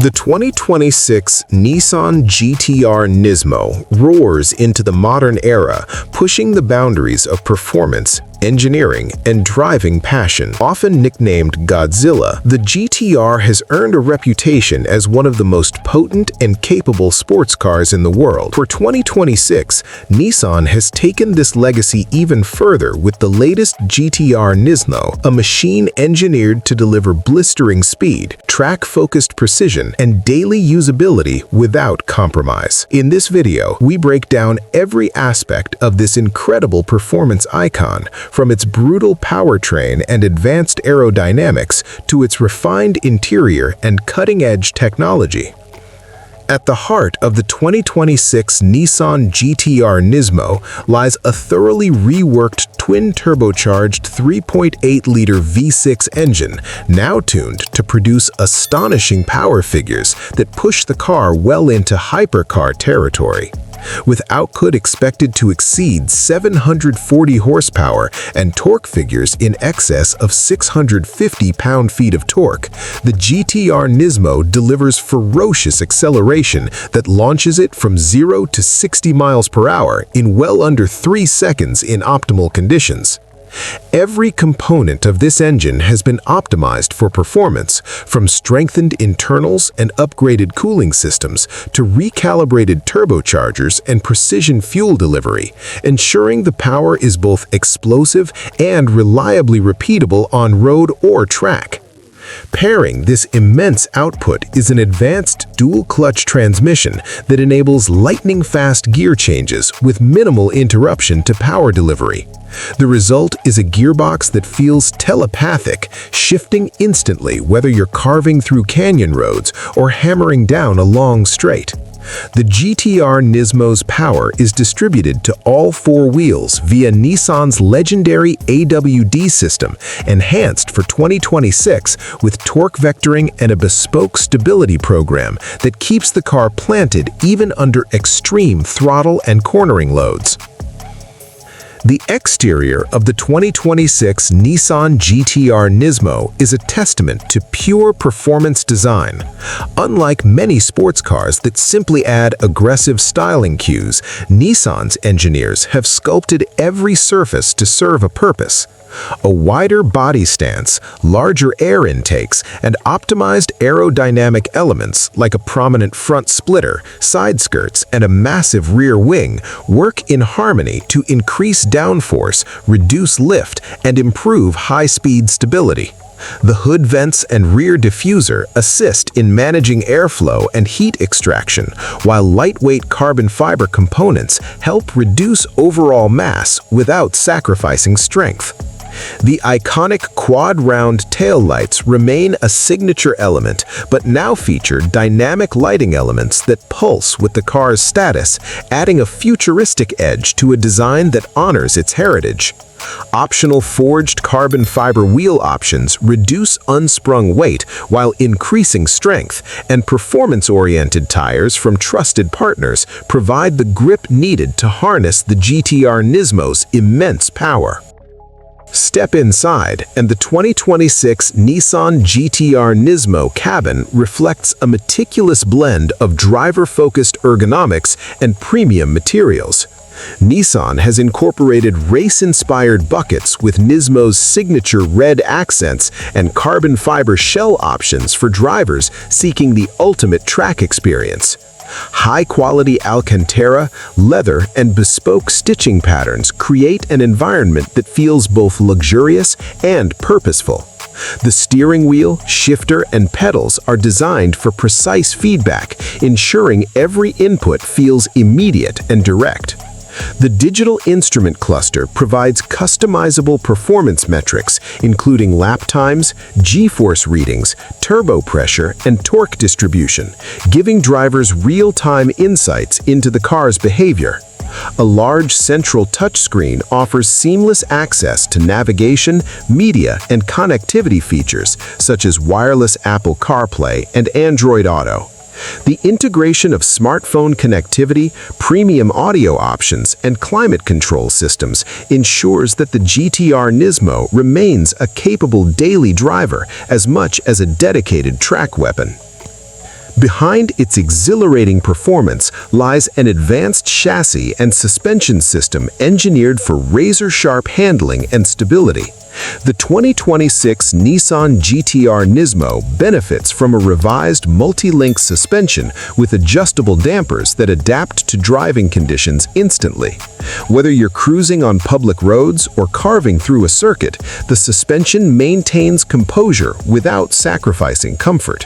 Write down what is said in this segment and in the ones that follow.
The 2026 Nissan GT-R Nismo roars into the modern era, pushing the boundaries of performance, engineering, and driving passion. Often nicknamed Godzilla, the GT-R has earned a reputation as one of the most potent and capable sports cars in the world. For 2026, Nissan has taken this legacy even further with the latest GT-R Nismo, a machine engineered to deliver blistering speed, track-focused precision, and daily usability without compromise. In this video, we break down every aspect of this incredible performance icon, from its brutal powertrain and advanced aerodynamics to its refined interior and cutting-edge technology. At the heart of the 2026 Nissan GT-R Nismo lies a thoroughly reworked twin-turbocharged 3.8-liter V6 engine, now tuned to produce astonishing power figures that push the car well into hypercar territory. With output expected to exceed 740 horsepower and torque figures in excess of 650 pound-feet of torque, the GT-R Nismo delivers ferocious acceleration that launches it from 0 to 60 miles per hour in well under 3 seconds in optimal conditions. Every component of this engine has been optimized for performance, from strengthened internals and upgraded cooling systems to recalibrated turbochargers and precision fuel delivery, ensuring the power is both explosive and reliably repeatable on road or track. Pairing this immense output is an advanced dual-clutch transmission that enables lightning-fast gear changes with minimal interruption to power delivery. The result is a gearbox that feels telepathic, shifting instantly whether you're carving through canyon roads or hammering down a long straight. The GT-R Nismo's power is distributed to all 4 wheels via Nissan's legendary AWD system, enhanced for 2026 with torque vectoring and a bespoke stability program that keeps the car planted even under extreme throttle and cornering loads. The exterior of the 2026 Nissan GT-R Nismo is a testament to pure performance design. Unlike many sports cars that simply add aggressive styling cues, Nissan's engineers have sculpted every surface to serve a purpose. A wider body stance, larger air intakes, and optimized aerodynamic elements like a prominent front splitter, side skirts, and a massive rear wing work in harmony to increase downforce, reduce lift, and improve high-speed stability. The hood vents and rear diffuser assist in managing airflow and heat extraction, while lightweight carbon fiber components help reduce overall mass without sacrificing strength. The iconic quad-round taillights remain a signature element, but now feature dynamic lighting elements that pulse with the car's status, adding a futuristic edge to a design that honors its heritage. Optional forged carbon fiber wheel options reduce unsprung weight while increasing strength, and performance-oriented tires from trusted partners provide the grip needed to harness the GT-R Nismo's immense power. Step inside, and the 2026 Nissan GT-R Nismo cabin reflects a meticulous blend of driver-focused ergonomics and premium materials. Nissan has incorporated race-inspired buckets with Nismo's signature red accents and carbon fiber shell options for drivers seeking the ultimate track experience. High-quality Alcantara, leather, and bespoke stitching patterns create an environment that feels both luxurious and purposeful. The steering wheel, shifter, and pedals are designed for precise feedback, ensuring every input feels immediate and direct. The digital instrument cluster provides customizable performance metrics, including lap times, G-force readings, turbo pressure, and torque distribution, giving drivers real-time insights into the car's behavior. A large central touchscreen offers seamless access to navigation, media, and connectivity features, such as wireless Apple CarPlay and Android Auto. The integration of smartphone connectivity, premium audio options, and climate control systems ensures that the GT-R Nismo remains a capable daily driver as much as a dedicated track weapon. Behind its exhilarating performance lies an advanced chassis and suspension system engineered for razor-sharp handling and stability. The 2026 Nissan GT-R Nismo benefits from a revised multi-link suspension with adjustable dampers that adapt to driving conditions instantly. Whether you're cruising on public roads or carving through a circuit, the suspension maintains composure without sacrificing comfort.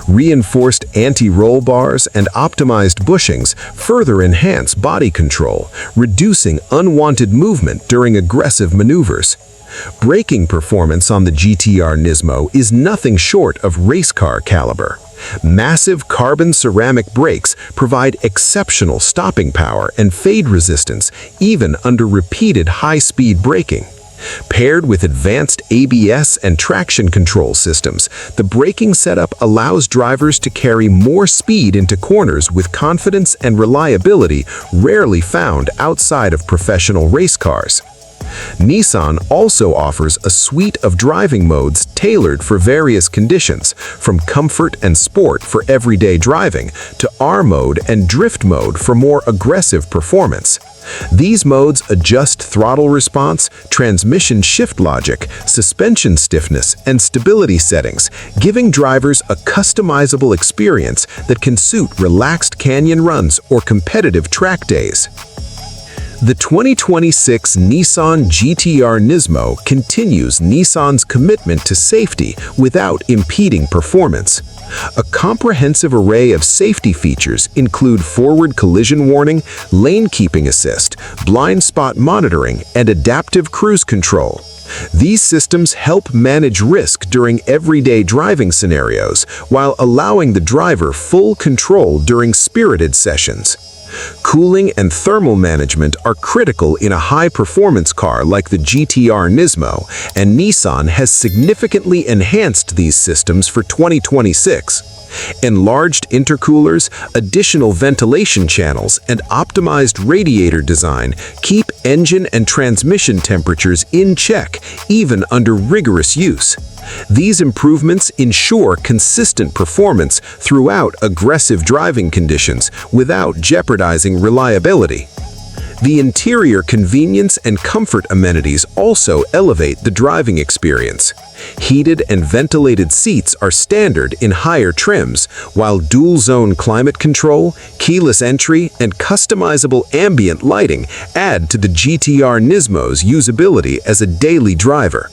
Reinforced anti-roll bars and optimized bushings further enhance body control, reducing unwanted movement during aggressive maneuvers. Braking performance on the GT-R Nismo is nothing short of race car caliber. Massive carbon ceramic brakes provide exceptional stopping power and fade resistance even under repeated high-speed braking. Paired with advanced ABS and traction control systems, the braking setup allows drivers to carry more speed into corners with confidence and reliability rarely found outside of professional race cars. Nissan also offers a suite of driving modes tailored for various conditions, from comfort and sport for everyday driving to R mode and drift mode for more aggressive performance. These modes adjust throttle response, transmission shift logic, suspension stiffness, and stability settings, giving drivers a customizable experience that can suit relaxed canyon runs or competitive track days. The 2026 Nissan GT-R Nismo continues Nissan's commitment to safety without impeding performance. A comprehensive array of safety features include forward collision warning, lane keeping assist, blind spot monitoring, and adaptive cruise control. These systems help manage risk during everyday driving scenarios while allowing the driver full control during spirited sessions. Cooling and thermal management are critical in a high-performance car like the GT-R Nismo, and Nissan has significantly enhanced these systems for 2026. Enlarged intercoolers, additional ventilation channels, and optimized radiator design keep engine and transmission temperatures in check even under rigorous use. These improvements ensure consistent performance throughout aggressive driving conditions without jeopardizing reliability. The interior convenience and comfort amenities also elevate the driving experience. Heated and ventilated seats are standard in higher trims, while dual-zone climate control, keyless entry, and customizable ambient lighting add to the GT-R Nismo's usability as a daily driver.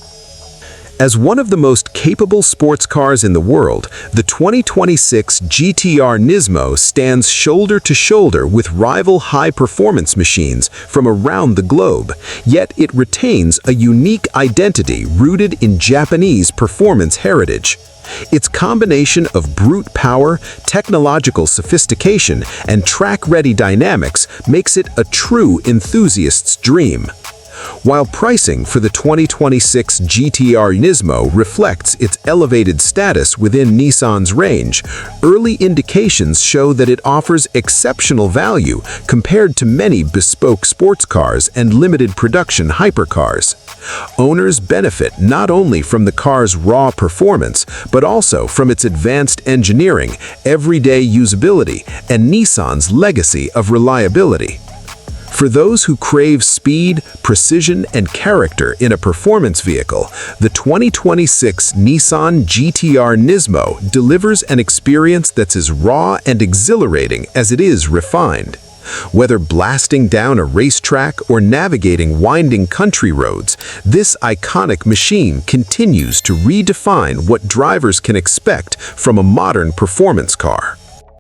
As one of the most capable sports cars in the world, the 2026 GT-R Nismo stands shoulder to shoulder with rival high-performance machines from around the globe, yet it retains a unique identity rooted in Japanese performance heritage. Its combination of brute power, technological sophistication, and track-ready dynamics makes it a true enthusiast's dream. While pricing for the 2026 GT-R Nismo reflects its elevated status within Nissan's range, early indications show that it offers exceptional value compared to many bespoke sports cars and limited production hypercars. Owners benefit not only from the car's raw performance, but also from its advanced engineering, everyday usability, and Nissan's legacy of reliability. For those who crave speed, precision, and character in a performance vehicle, the 2026 Nissan GT-R Nismo delivers an experience that's as raw and exhilarating as it is refined. Whether blasting down a racetrack or navigating winding country roads, this iconic machine continues to redefine what drivers can expect from a modern performance car.